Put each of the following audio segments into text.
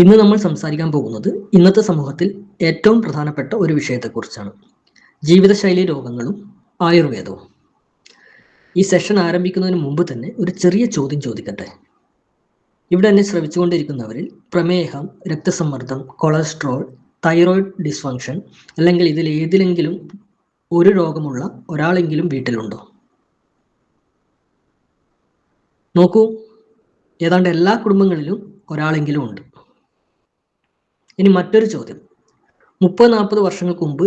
ഇന്ന് നമ്മൾ സംസാരിക്കാൻ പോകുന്നത് ഇന്നത്തെ സമൂഹത്തിൽ ഏറ്റവും പ്രധാനപ്പെട്ട ഒരു വിഷയത്തെക്കുറിച്ചാണ്. ജീവിതശൈലി രോഗങ്ങളും ആയുർവേദവും. ഈ സെഷൻ ആരംഭിക്കുന്നതിന് മുമ്പ് തന്നെ ഒരു ചെറിയ ചോദ്യം ചോദിക്കട്ടെ. ഇവിടെ എന്നെ ശ്രവിച്ചുകൊണ്ടിരിക്കുന്നവരിൽ പ്രമേഹം, രക്തസമ്മർദ്ദം, കൊളസ്ട്രോൾ, തൈറോയിഡ് ഡിസ്ഫങ്ഷൻ അല്ലെങ്കിൽ ഇതിൽ ഏതിലെങ്കിലും ഒരു രോഗമുള്ള ഒരാളെങ്കിലും വീട്ടിലുണ്ടോ? നോക്കൂ, ഏതാണ്ട് എല്ലാ കുടുംബങ്ങളിലും ഒരാളെങ്കിലും ഉണ്ട്. ഇനി മറ്റൊരു ചോദ്യം. 30-40 വർഷങ്ങൾക്ക് മുമ്പ്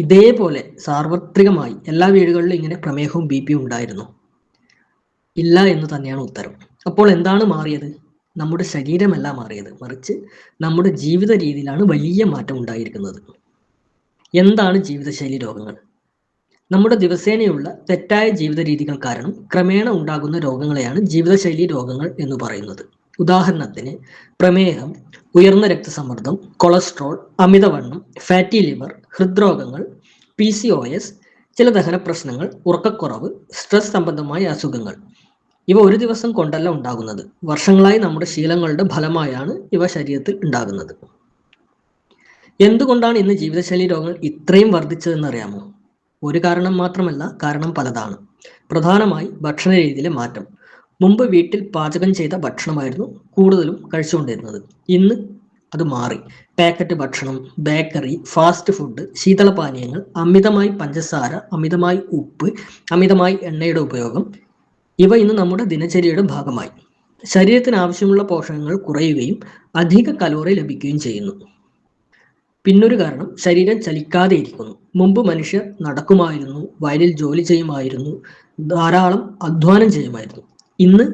ഇതേപോലെ സാർവത്രികമായി എല്ലാ വീടുകളിലും ഇങ്ങനെ പ്രമേഹവും ബി.പിയും ഉണ്ടായിരുന്നു? ഇല്ല എന്ന് തന്നെയാണ് ഉത്തരം. അപ്പോൾ എന്താണ് മാറിയത്? നമ്മുടെ ശരീരമല്ല മാറിയത്, മറിച്ച് നമ്മുടെ ജീവിത രീതിയിലാണ് വലിയ മാറ്റം ഉണ്ടായിരിക്കുന്നത്. എന്താണ് ജീവിതശൈലി രോഗങ്ങൾ? നമ്മുടെ ദിവസേനയുള്ള തെറ്റായ ജീവിത രീതികൾ കാരണം ക്രമേണ ഉണ്ടാകുന്ന രോഗങ്ങളെയാണ് ജീവിതശൈലി രോഗങ്ങൾ എന്ന് പറയുന്നത്. ഉദാഹരണത്തിന് പ്രമേഹം, ഉയർന്ന രക്തസമ്മർദ്ദം, കൊളസ്ട്രോൾ, അമിതവണ്ണം, ഫാറ്റി ലിവർ, ഹൃദ്രോഗങ്ങൾ, PCOS, ചില ദഹന പ്രശ്നങ്ങൾ, ഉറക്കക്കുറവ്, സ്ട്രെസ് സംബന്ധമായ അസുഖങ്ങൾ. ഇവ ഒരു ദിവസം കൊണ്ടല്ല ഉണ്ടാകുന്നത്. വർഷങ്ങളായി നമ്മുടെ ശീലങ്ങളുടെ ഫലമായാണ് ഇവ ശരീരത്തിൽ ഉണ്ടാകുന്നത്. എന്തുകൊണ്ടാണ് ഇന്ന് ജീവിതശൈലി രോഗങ്ങൾ ഇത്രയും വർദ്ധിച്ചതെന്നറിയാമോ? ഒരു കാരണം മാത്രമല്ല, കാരണം പലതാണ്. പ്രധാനമായി ഭക്ഷണ രീതിയിലെ മാറ്റം. മുമ്പ് വീട്ടിൽ പാചകം ചെയ്ത ഭക്ഷണമായിരുന്നു കൂടുതലും കഴിച്ചുകൊണ്ടിരുന്നത്. ഇന്ന് അത് മാറി. പാക്കറ്റ് ഭക്ഷണം, ബേക്കറി, ഫാസ്റ്റ് ഫുഡ്, ശീതളപാനീയങ്ങൾ, അമിതമായി പഞ്ചസാര, അമിതമായി ഉപ്പ്, അമിതമായി എണ്ണയുടെ ഉപയോഗം, ഇവ ഇന്ന് നമ്മുടെ ദിനചര്യയുടെ ഭാഗമായി. ശരീരത്തിന് ആവശ്യമുള്ള പോഷകങ്ങൾ കുറയുകയും അധിക കലോറി ലഭിക്കുകയും ചെയ്യുന്നു. പിന്നൊരു കാരണം, ശരീരം ചലിക്കാതെ ഇരിക്കുന്നു. മുമ്പ് മനുഷ്യർ നടക്കുമായിരുന്നു, വയലിൽ ജോലി ചെയ്യുമായിരുന്നു, ധാരാളം അധ്വാനം ചെയ്യുമായിരുന്നു. ഇന്ന്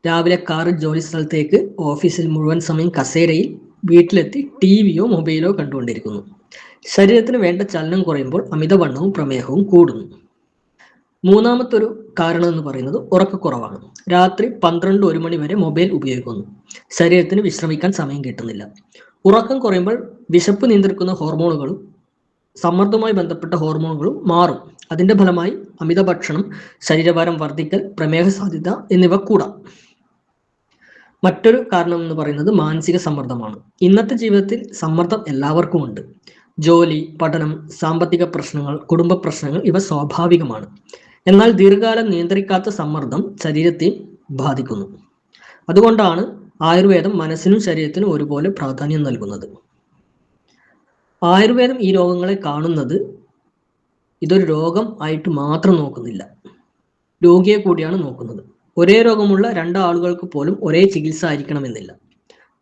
രാവിലെ കാറിൽ ജോലി സ്ഥലത്തേക്ക്, ഓഫീസിൽ മുഴുവൻ സമയം കസേരയിൽ, വീട്ടിലെത്തി ടിവിയോ മൊബൈലോ കണ്ടുകൊണ്ടിരിക്കുന്നു. ശരീരത്തിന് വേണ്ട ചലനം കുറയുമ്പോൾ അമിതവണ്ണവും പ്രമേഹവും കൂടുന്നു. മൂന്നാമത്തൊരു കാരണം എന്ന് പറയുന്നത് ഉറക്കക്കുറവാണ്. രാത്രി 12-1 മണി വരെ മൊബൈൽ ഉപയോഗിക്കുന്നു. ശരീരത്തിന് വിശ്രമിക്കാൻ സമയം കിട്ടുന്നില്ല. ഉറക്കം കുറയുമ്പോൾ വിശപ്പ് നിയന്ത്രിക്കുന്ന ഹോർമോണുകളും സമ്മർദ്ദവുമായി ബന്ധപ്പെട്ട ഹോർമോണുകളും മാറും. അതിന്റെ ഫലമായി അമിത ഭക്ഷണം, ശരീരഭാരം വർദ്ധിക്കൽ, പ്രമേഹ സാധ്യത എന്നിവ കൂടാം. മറ്റൊരു കാരണം എന്ന് പറയുന്നത് മാനസിക സമ്മർദ്ദമാണ്. ഇന്നത്തെ ജീവിതത്തിൽ സമ്മർദ്ദം എല്ലാവർക്കും ഉണ്ട്. ജോലി, പഠനം, സാമ്പത്തിക പ്രശ്നങ്ങൾ, കുടുംബ പ്രശ്നങ്ങൾ ഇവ സ്വാഭാവികമാണ്. എന്നാൽ ദീർഘകാലം നിയന്ത്രിക്കാത്ത സമ്മർദ്ദം ശരീരത്തെ ബാധിക്കുന്നു. അതുകൊണ്ടാണ് ആയുർവേദം മനസ്സിനും ശരീരത്തിനും ഒരുപോലെ പ്രാധാന്യം നൽകുന്നത്. ആയുർവേദം ഈ രോഗങ്ങളെ കാണുന്നത് ഇതൊരു രോഗം ആയിട്ട് മാത്രം നോക്കുന്നില്ല, രോഗിയെ കൂടിയാണ് നോക്കുന്നത്. ഒരേ രോഗമുള്ള 2 ആളുകൾക്ക് പോലും ഒരേ ചികിത്സ ആയിരിക്കണമെന്നില്ല.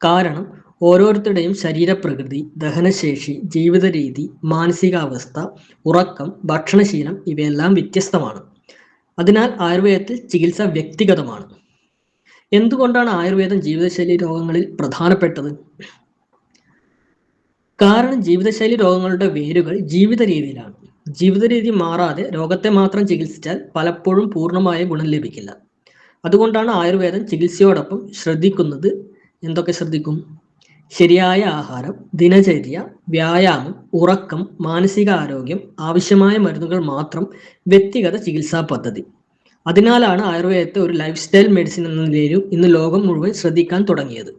കാരണം ഓരോരുത്തരുടെയും ശരീരപ്രകൃതി, ദഹനശേഷി, ജീവിത രീതി, മാനസികാവസ്ഥ, ഉറക്കം, ഭക്ഷണശീലം ഇവയെല്ലാം വ്യത്യസ്തമാണ്. അതിനാൽ ആയുർവേദത്തിൽ ചികിത്സ വ്യക്തിഗതമാണ്. എന്തുകൊണ്ടാണ് ആയുർവേദം ജീവിതശൈലി രോഗങ്ങളിൽ പ്രധാനപ്പെട്ടത്? കാരണം ജീവിതശൈലി രോഗങ്ങളുടെ വേരുകൾ ജീവിത രീതിയിലാണ്. ജീവിത രീതി മാറാതെ രോഗത്തെ മാത്രം ചികിത്സിച്ചാൽ പലപ്പോഴും പൂർണ്ണമായ ഗുണം ലഭിക്കില്ല. അതുകൊണ്ടാണ് ആയുർവേദം ചികിത്സയോടൊപ്പം ശ്രദ്ധിക്കുന്നത്. എന്തൊക്കെ ശ്രദ്ധിക്കും? ശരിയായ ആഹാരം, ദിനചര്യ, വ്യായാമം, ഉറക്കം, മാനസികാരോഗ്യം, ആവശ്യമായ മരുന്നുകൾ മാത്രം, വ്യക്തിഗത ചികിത്സാ പദ്ധതി. അതിനാലാണ് ആയുർവേദത്തെ ഒരു ലൈഫ് സ്റ്റൈൽ മെഡിസിൻ എന്ന നിലയിലും ഇന്ന് ലോകം മുഴുവൻ ശ്രദ്ധിക്കാൻ തുടങ്ങിയത്.